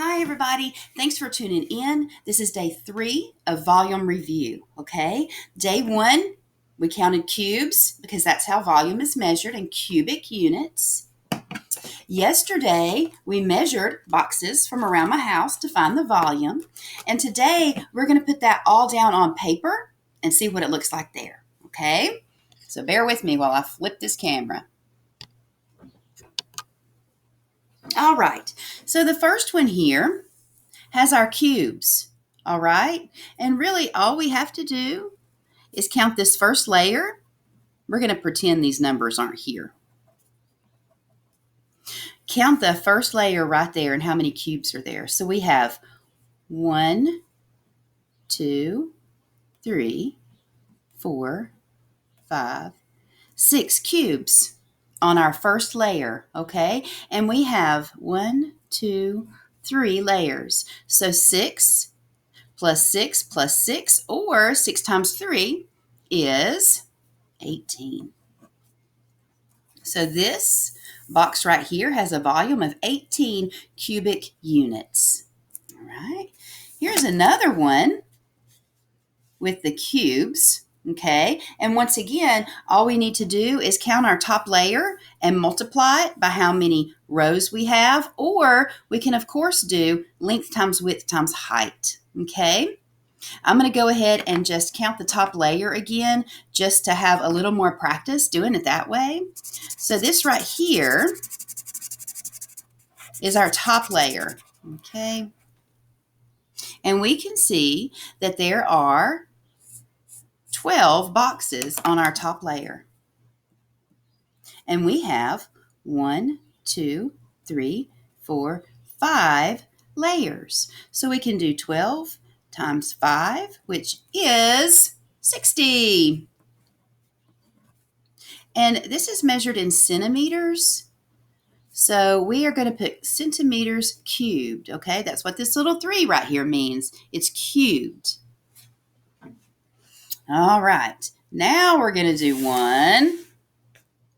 Hi, everybody. Thanks for tuning in. This is day 3 of volume review. Okay. Day 1, we counted cubes because that's how volume is measured in cubic units. Yesterday, we measured boxes from around my house to find the volume. And today, we're going to put that all down on paper and see what it looks like there. Okay. So bear with me while I flip this camera. All right. So the first one here has our cubes, all right? And really all we have to do is count this first layer. We're going to pretend these numbers aren't here. Count the first layer right there and how many cubes are there. So we have 1, 2, 3, 4, 5, 6 cubes on our first layer, okay? And we have 1, 2, 3 layers. So 6 plus 6 plus 6, or 6 times 3 is 18. So this box right here has a volume of 18 cubic units. All right. Here's another one with the cubes. Okay. And once again, all we need to do is count our top layer and multiply it by how many rows we have. Or we can, of course, do length times width times height. Okay. I'm going to go ahead and just count the top layer again, just to have a little more practice doing it that way. So this right here is our top layer, okay? And we can see that there are 12 boxes on our top layer. And we have 1, 2, 3, 4, 5 layers. So we can do 12 times 5, which is 60. And this is measured in centimeters. So we are going to put centimeters cubed, okay? That's what this little 3 right here means. It's cubed. All right. Now we're going to do one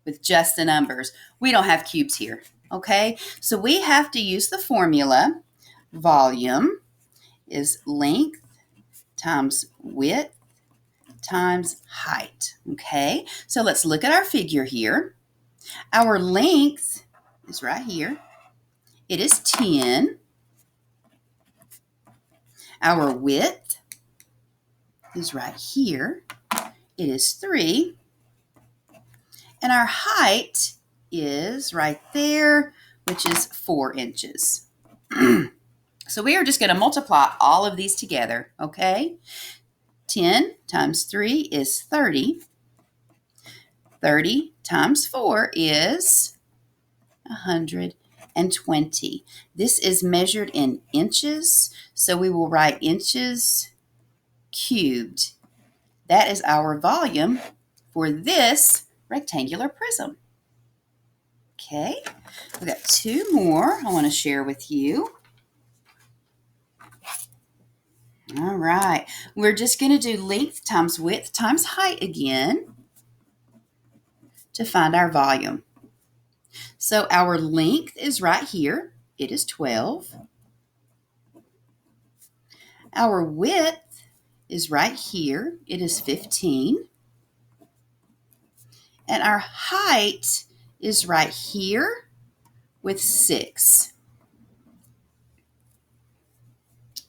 with just the numbers. We don't have cubes here, okay? So we have to use the formula. Volume is length times width times height, okay? So let's look at our figure here. Our length is right here. It is 10. Our width is right here. It is 3. And our height is right there, which is 4 inches. So we are just going to multiply all of these together, okay? 10 times 3 is 30. 30 times 4 is 120. This is measured in inches, so we will write inches cubed. That is our volume for this rectangular prism. Okay, we've got 2 more I want to share with you. All right, we're just going to do length times width times height again to find our volume. So our length is right here. It is 12. Our width is right here. It is 15. And our height is right here with 6.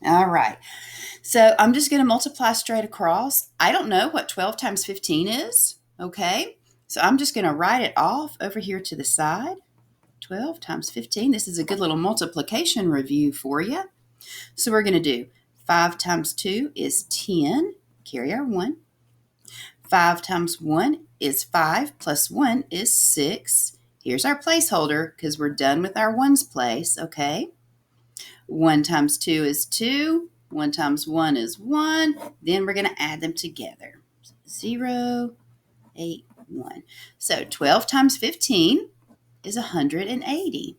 All right. So I'm just going to multiply straight across. I don't know what 12 times 15 is. Okay. So I'm just going to write it off over here to the side. 12 times 15. This is a good little multiplication review for you. So we're going to do 5 times 2 is 10. Carry our 1. 5 times 1 is 5 plus 1 is 6. Here's our placeholder because we're done with our ones place, okay? 1 times 2 is 2. 1 times 1 is 1. Then we're going to add them together. 0, 8, 1. So 12 times 15 is 180.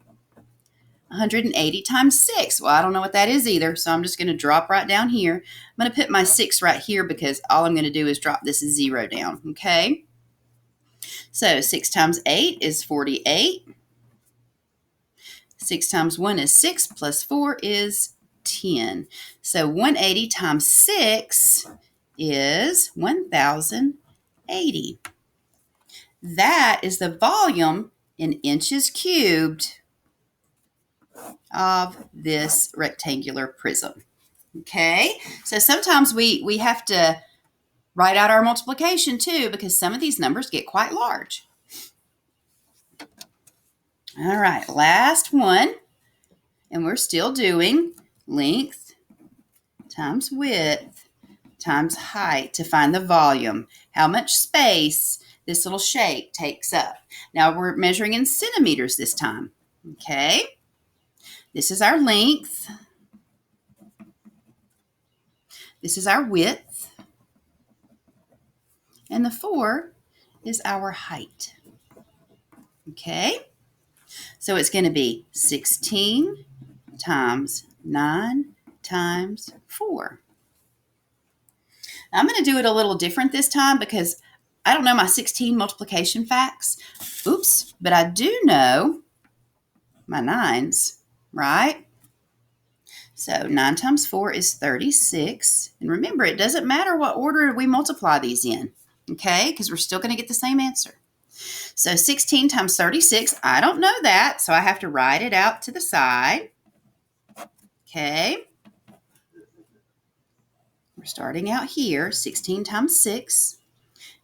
180 times 6. Well, I don't know what that is either, so I'm just going to drop right down here. I'm going to put my 6 right here because all I'm going to do is drop this 0 down, okay? So 6 times 8 is 48. 6 times 1 is 6, plus 4 is 10. So 180 times 6 is 1,080. That is the volume in inches cubed of this rectangular prism. Okay, so sometimes we have to write out our multiplication too, because some of these numbers get quite large. All right, last one. And we're still doing length times width times height to find the volume, how much space this little shape takes up. Now we're measuring in centimeters this time. Okay, this is our length. This is our width. And the 4 is our height. Okay, so it's going to be 16 times 9 times 4. Now, I'm going to do it a little different this time because I don't know my 16 multiplication facts. Oops, but I do know my 9s, right? So 9 times 4 is 36. And remember, it doesn't matter what order we multiply these in, okay? Because we're still going to get the same answer. So 16 times 36, I don't know that, so I have to write it out to the side. Okay. We're starting out here. 16 times 6.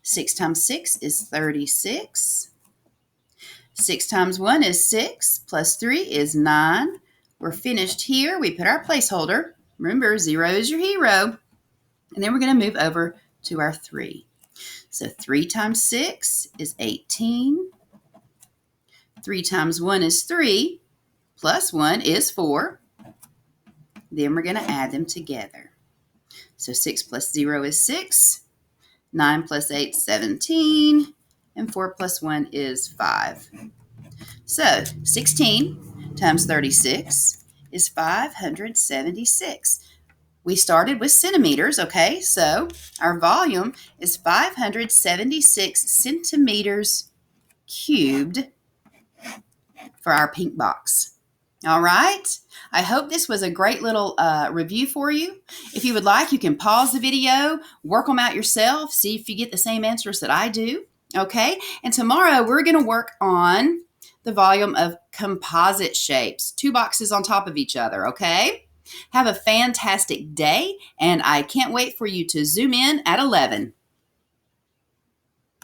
6 times 6 is 36. 6 times 1 is 6, plus 3 is 9. We're finished here. We put our placeholder. Remember, 0 is your hero. And then we're going to move over to our 3. So 3 times 6 is 18. 3 times 1 is 3, plus 1 is 4. Then we're going to add them together. So 6 plus 0 is 6. 9 plus 8 is 17. And 4 plus 1 is 5. So 16 times 36 is 576. We started with centimeters, okay? So our volume is 576 centimeters cubed for our pink box. All right. I hope this was a great little review for you. If you would like, you can pause the video, work them out yourself, see if you get the same answers that I do. Okay. And tomorrow we're going to work on the volume of composite shapes, 2 boxes on top of each other. Okay. Have a fantastic day, and I can't wait for you to zoom in at 11.